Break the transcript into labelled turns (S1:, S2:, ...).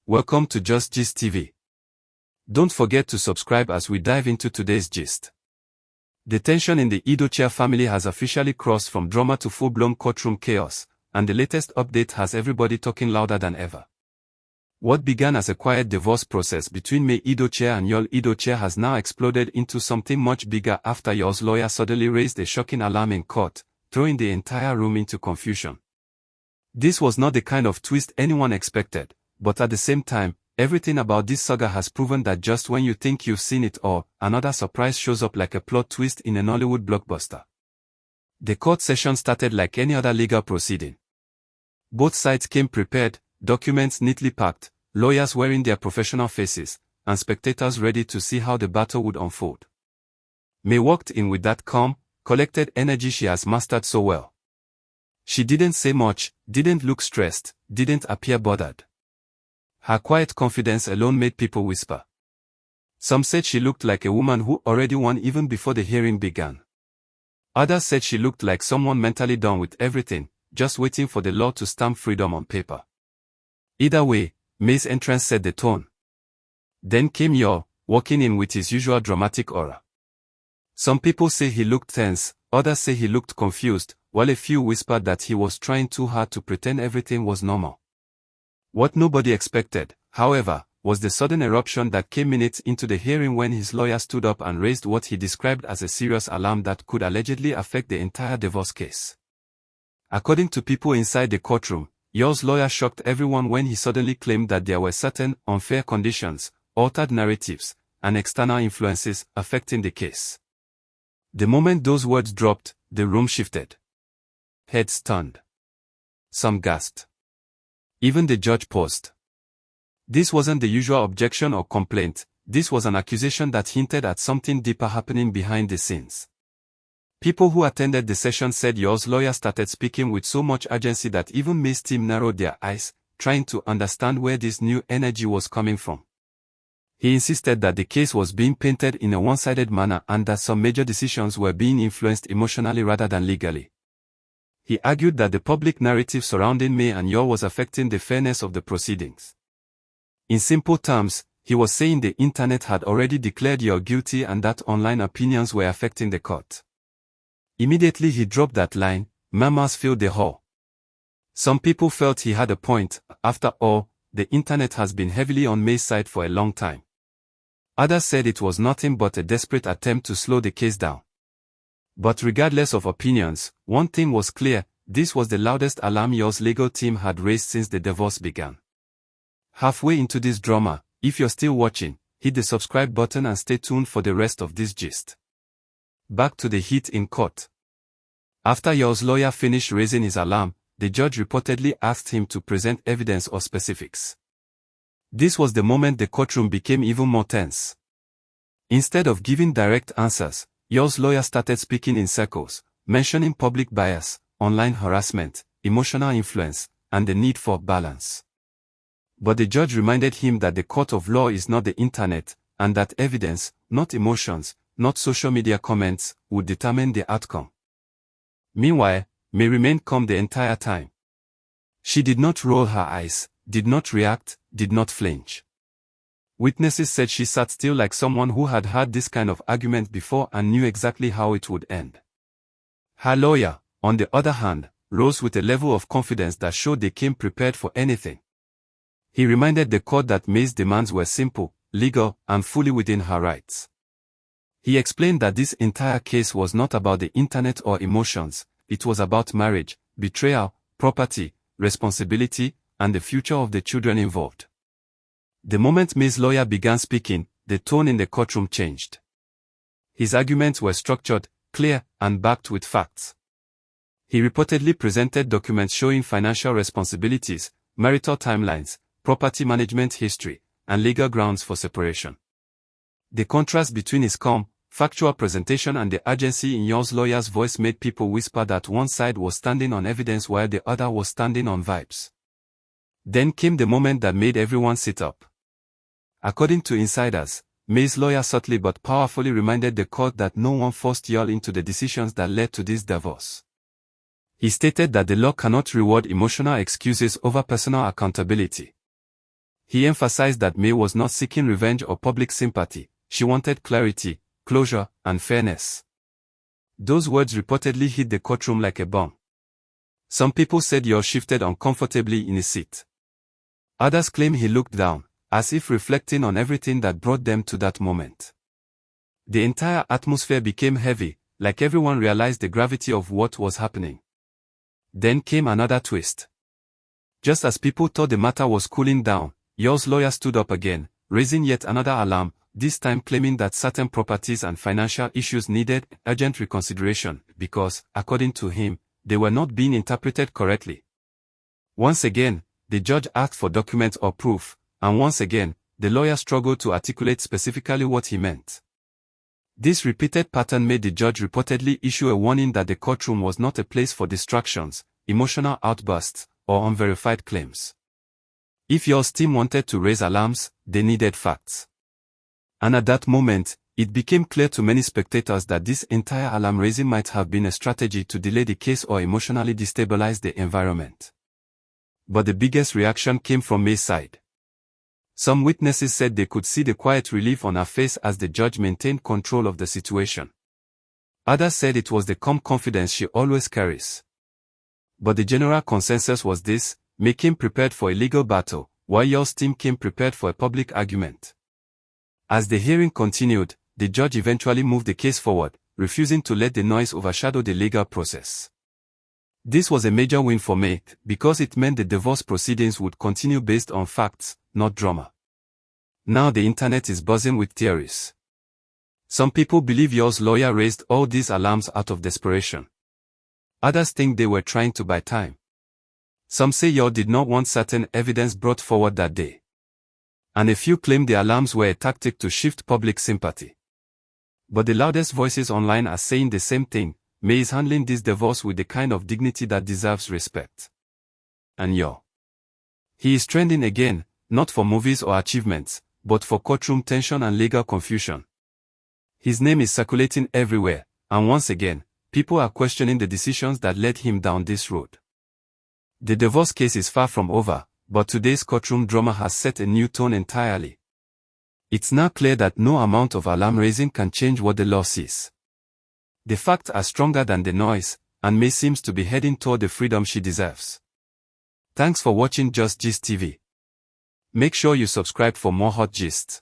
S1: Welcome to Just Gist TV. Don't forget to subscribe as we dive into today's gist. The tension in the Edochie family has officially crossed from drama to full-blown courtroom chaos, and the latest update has everybody talking louder than ever. What began as a quiet divorce process between May Edochie and Yul Edochie has now exploded into something much bigger after Yul's lawyer suddenly raised a shocking alarm in court, throwing the entire room into confusion. This was not the kind of twist anyone expected, but at the same time, everything about this saga has proven that just when you think you've seen it all, another surprise shows up like a plot twist in an Hollywood blockbuster. The court session started like any other legal proceeding. Both sides came prepared, documents neatly packed, lawyers wearing their professional faces, and spectators ready to see how the battle would unfold. May walked in with that calm, collected energy she has mastered so well. She didn't say much, didn't look stressed, didn't appear bothered. Her quiet confidence alone made people whisper. Some said she looked like a woman who already won even before the hearing began. Others said she looked like someone mentally done with everything, just waiting for the law to stamp freedom on paper. Either way, May's entrance set the tone. Then came Yul, walking in with his usual dramatic aura. Some people say he looked tense, others say he looked confused, while a few whispered that he was trying too hard to pretend everything was normal. What nobody expected, however, was the sudden eruption that came minutes into the hearing when his lawyer stood up and raised what he described as a serious alarm that could allegedly affect the entire divorce case. According to people inside the courtroom, Yul's lawyer shocked everyone when he suddenly claimed that there were certain unfair conditions, altered narratives, and external influences affecting the case. The moment those words dropped, the room shifted. Heads turned. Some gasped. Even the judge paused. This wasn't the usual objection or complaint, this was an accusation that hinted at something deeper happening behind the scenes. People who attended the session said Yul's lawyer started speaking with so much urgency that even May's team narrowed their eyes, trying to understand where this new energy was coming from. He insisted that the case was being painted in a one-sided manner and that some major decisions were being influenced emotionally rather than legally. He argued that the public narrative surrounding May and Yul was affecting the fairness of the proceedings. In simple terms, he was saying the internet had already declared Yul guilty and that online opinions were affecting the court. Immediately he dropped that line, murmurs filled the hall. Some people felt he had a point. After all, the internet has been heavily on May's side for a long time. Others said it was nothing but a desperate attempt to slow the case down. But regardless of opinions, one thing was clear, this was the loudest alarm Yul's legal team had raised since the divorce began. Halfway into this drama, if you're still watching, hit the subscribe button and stay tuned for the rest of this gist. Back to the heat in court. After Yul's lawyer finished raising his alarm, the judge reportedly asked him to present evidence or specifics. This was the moment the courtroom became even more tense. Instead of giving direct answers, Yul's lawyer started speaking in circles, mentioning public bias, online harassment, emotional influence, and the need for balance. But the judge reminded him that the court of law is not the internet, and that evidence, not emotions, not social media comments, would determine the outcome. Meanwhile, May remained calm the entire time. She did not roll her eyes, did not react, did not flinch. Witnesses said she sat still like someone who had had this kind of argument before and knew exactly how it would end. Her lawyer, on the other hand, rose with a level of confidence that showed they came prepared for anything. He reminded the court that May's demands were simple, legal, and fully within her rights. He explained that this entire case was not about the internet or emotions, it was about marriage, betrayal, property, responsibility, and the future of the children involved. The moment May's lawyer began speaking, the tone in the courtroom changed. His arguments were structured, clear, and backed with facts. He reportedly presented documents showing financial responsibilities, marital timelines, property management history, and legal grounds for separation. The contrast between his calm, factual presentation and the urgency in Yul's lawyer's voice made people whisper that one side was standing on evidence while the other was standing on vibes. Then came the moment that made everyone sit up. According to insiders, May's lawyer subtly but powerfully reminded the court that no one forced Yul into the decisions that led to this divorce. He stated that the law cannot reward emotional excuses over personal accountability. He emphasized that May was not seeking revenge or public sympathy. She wanted clarity, closure, and fairness. Those words reportedly hit the courtroom like a bomb. Some people said Yor shifted uncomfortably in his seat. Others claim he looked down, as if reflecting on everything that brought them to that moment. The entire atmosphere became heavy, like everyone realized the gravity of what was happening. Then came another twist. Just as people thought the matter was cooling down, Yor's lawyer stood up again, raising yet another alarm, this time claiming that certain properties and financial issues needed urgent reconsideration because, according to him, they were not being interpreted correctly. Once again, the judge asked for documents or proof, and once again, the lawyer struggled to articulate specifically what he meant. This repeated pattern made the judge reportedly issue a warning that the courtroom was not a place for distractions, emotional outbursts, or unverified claims. If Yor's team wanted to raise alarms, they needed facts. And at that moment, it became clear to many spectators that this entire alarm-raising might have been a strategy to delay the case or emotionally destabilize the environment. But the biggest reaction came from May's side. Some witnesses said they could see the quiet relief on her face as the judge maintained control of the situation. Others said it was the calm confidence she always carries. But the general consensus was this: May came prepared for a legal battle, while Yor's team came prepared for a public argument. As the hearing continued, the judge eventually moved the case forward, refusing to let the noise overshadow the legal process. This was a major win for May, because it meant the divorce proceedings would continue based on facts, not drama. Now the internet is buzzing with theories. Some people believe Yor's lawyer raised all these alarms out of desperation. Others think they were trying to buy time. Some say Yor did not want certain evidence brought forward that day. And a few claim the alarms were a tactic to shift public sympathy. But the loudest voices online are saying the same thing: May is handling this divorce with the kind of dignity that deserves respect. And Yor, he is trending again, not for movies or achievements, but for courtroom tension and legal confusion. His name is circulating everywhere, and once again, people are questioning the decisions that led him down this road. The divorce case is far from over, but today's courtroom drama has set a new tone entirely. It's now clear that no amount of alarm-raising can change what the law sees. The facts are stronger than the noise, and May seems to be heading toward the freedom she deserves. Thanks for watching Just Gist TV. Make sure you subscribe for more hot gists.